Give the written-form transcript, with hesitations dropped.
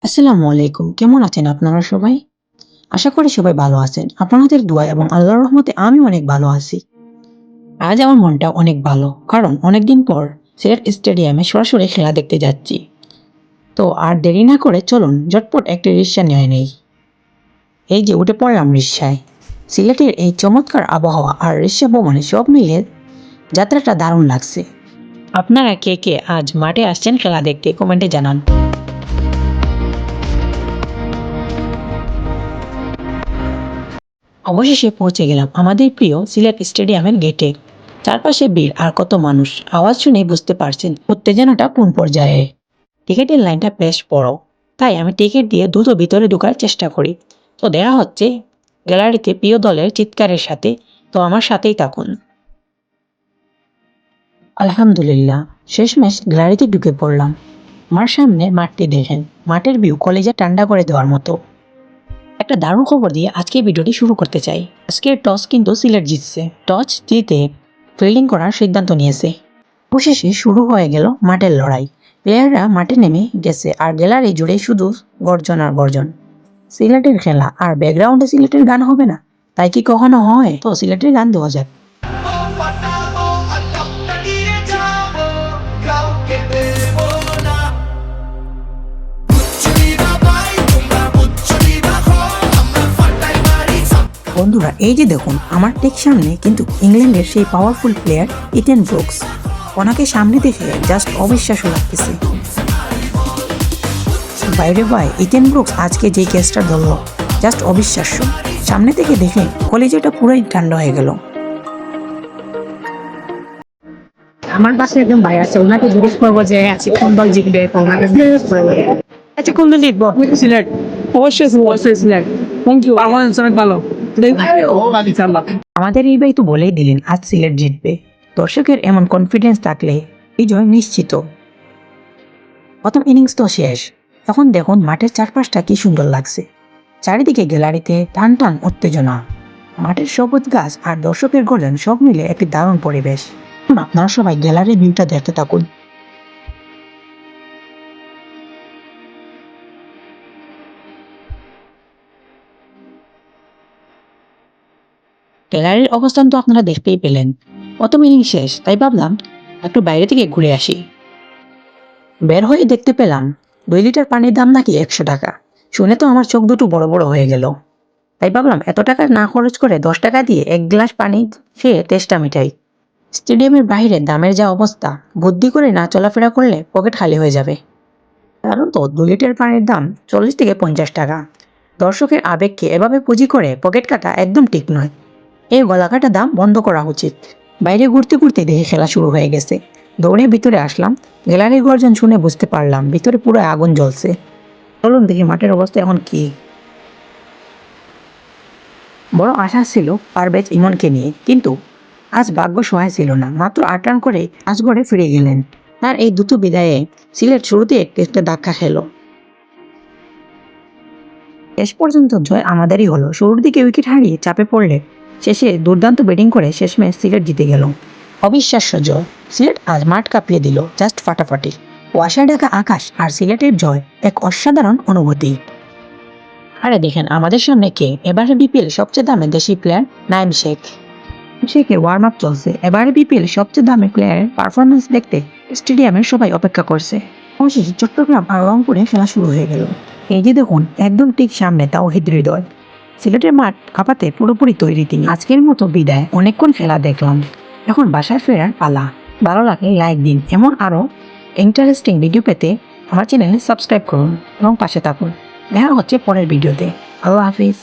আসসালামু আলাইকুম। কেমন আছেন আপনারা সবাই? আশা করি সবাই ভালো আছেন। আপনাদের দোয়া এবং আল্লাহর রহমতে আমি অনেক ভালো আছি। আজ আমার মনটা অনেক ভালো। কারণ অনেকদিন পর সিলেট স্টেডিয়ামে সরাসরি খেলা দেখতে যাচ্ছি। তো আর দেরি না করে চলুন ঝটপট একটি রিক্সা নিয়ে নেই। এই যে উঠে পড়লাম রিক্সায়। সিলেটের এই চমৎকার আবহাওয়া আর রিক্সা ভ্রমণে সব মিলিয়ে যাত্রাটা দারুণ লাগছে। আপনারা কে কে আজ মাঠে আসছেন খেলা দেখতে কমেন্টে জানান। অবশেষে পৌঁছে গেলাম আমাদের প্রিয় সিলেট স্টেডিয়ামের গেটে। চারপাশে ভিড় আর কত মানুষ, আওয়াজ শুনে বুঝতে পারছেন উত্তেজনাটা কোন পর্যায়ে। টিকিটের লাইনটা বেশ বড়, তাই আমি টিকিট দিয়ে দ্রুত ভিতরে ঢোকার চেষ্টা করি। তো দেখা হচ্ছে গ্যালারিতে প্রিয় দলের চিৎকারের সাথে। তো আমার সাথেই থাকুন। আলহামদুলিল্লাহ, শেষমেশ গ্যালারিতে ঢুকে পড়লাম। আমার সামনে মাঠটি দেখেন, মাঠের ভিউ কলেজে ঠান্ডা করে দেওয়ার মতো। একটা দারুণ খবর দিয়ে আজকে ভিডিওটি শুরু করতে চাই। আজকের টস কিন্তু সিলেট জিতছে। টস জিতে ফিল্ডিং করার সিদ্ধান্ত নিয়েছে। অবশেষে শুরু হয়ে গেল মাঠের লড়াই। প্লেয়াররা মাঠে নেমে গেছে আর গ্যালারি জুড়ে শুধু গর্জন আর গর্জন। সিলেটের খেলা আর ব্যাকগ্রাউন্ডে সিলেটের গান হবে না, তাই কি কখনো হয়? তো সিলেটের গান দেওয়া যাক। বন্ধুরা, এই যে দেখুন আমার ঠিক সামনে কিন্তু ইংল্যান্ডের সেই পাওয়ারফুল প্লেয়ার ইডেন ব্রুকস। ওনাকে সামনে দেখে জাস্ট অবিশ্বাস্য লাগতেছে। বাইরে ভাই, ইডেন ব্রুকস আজকে যে কেসটা ধরলো জাস্ট অবিশ্বাস্য। সামনে থেকে দেখে কলেজটা পুরোই ঠান্ডা হয়ে গেল। আমার পাশে একজন ভাই আছে, ওনাকে জিজ্ঞেস করবো যে আজকে কোন দল জিতবে, তো ওনাকে জিজ্ঞেস করবো আচ্ছা কোন দল জিতবো। সিলেট, অবশ্যই অবশ্যই সিলেট। থ্যাংক ইউ, আমার অনেক ভালো। আমাদের এই ভাই তো বলেই দিলেন আজ সিলেট জিতবে। দর্শকের এমন কনফিডেন্স থাকলে এই জয় নিশ্চিত। প্রথম ইনিংস তো শেষ, এখন দেখুন মাঠের চারপাশটা কি সুন্দর লাগছে। চারিদিকে গ্যালারিতে টান টান উত্তেজনা, মাঠের সবুজ গাছ আর দর্শকের গর্জন সব মিলে একটি দারুণ পরিবেশ। আপনারা সবাই গ্যালারির ভিউটা দেখতে থাকুন। গ্যালারির অবস্থান তো আপনারা দেখতেই পেলেন। প্রথম ইনিংস শেষ, তাই ভাবলাম একটু বাইরে থেকে ঘুরে আসি। বের হয়ে দেখতে পেলাম 2 লিটার পানির দাম নাকি 100 টাকা। শুনে তো আমার চোখ দুটো বড় বড় হয়ে গেল। তাই ভাবলাম এত টাকা না খরচ করে 10 টাকা দিয়ে 1 গ্লাস পানি খেয়ে তেষ্টা মিটাই। স্টেডিয়ামের বাইরে দামের যা অবস্থা, বুদ্ধি করে না চলাফেরা করলে পকেট খালি হয়ে যাবে। কারণ তো 2 লিটার পানির দাম 40 থেকে 50 টাকা। দর্শকের আবেগকে এভাবে পুঁজি করে পকেট কাটা একদম ঠিক নয়। এই গলাকাটা দাম বন্ধ করা উচিত। বাইরে ঘুরতে ঘুরতে দেখে খেলা শুরু হয়ে গেছে। দৌড়ে ভিতরে আসলাম। গ্যালারির গর্জন শুনে বুঝতে পারলাম ভিতরে পুরো আগুন জ্বলছে। চলুন দেখি মাঠের অবস্থা এখন কি। বড় আশা ছিল পারভেজ ইমনকে নিয়ে, কিন্তু আজ ভাগ্য সহায় ছিল না। মাত্র 8 রান করে আজগড়ে ফিরে গেলেন। তার এই দ্রুত বিদায়ে সিলেট শুরুতে একটা ধাক্কা খেল। শেষ পর্যন্ত জয় আমাদেরই হলো। শুরুর দিকে উইকেট হারিয়ে চাপে পড়লে শেষে দুর্দান্ত ব্যাটিং করে শেষমেশ সিলেট জিতে গেল। অবিশ্বাস্য জয়। সিলেট আজ মাঠ কাঁপিয়ে দিল, জাস্ট ফাটাফাটি। কুয়াশা ঢাকা আকাশ আর সিলেটের জয় এক অসাধারণ অনুভূতি। আরে দেখেন আমাদের সামনে কে, এবারে বিপিএল সবচেয়ে দামি দেশি প্লেয়ার নাইম শেখ। শেখের ওয়ার্ম আপ চলছে। এবারে বিপিএল সবচেয়ে দামি প্লেয়ারের পারফরমেন্স দেখতে স্টেডিয়ামের সবাই অপেক্ষা করছে। অবশেষে চট্টগ্রাম আর রংপুরে খেলা শুরু হয়ে গেল। এই যে দেখুন একদম ঠিক সামনে তাওহিদ হৃদয়। সিলেটের মাঠ কাঁপাতে পুরোপুরি তৈরি তিনি। আজকের মতো বিদায়, অনেকক্ষণ খেলা দেখলাম, এখন বাসায় ফেরার পালা। ভালো লাগলে লাইক দিন। এমন আরও ইন্টারেস্টিং ভিডিও পেতে আমার চ্যানেলে সাবস্ক্রাইব করুন এবং পাশে থাকুন। দেখা হচ্ছে পরের ভিডিওতে। আল্লাহ হাফিজ।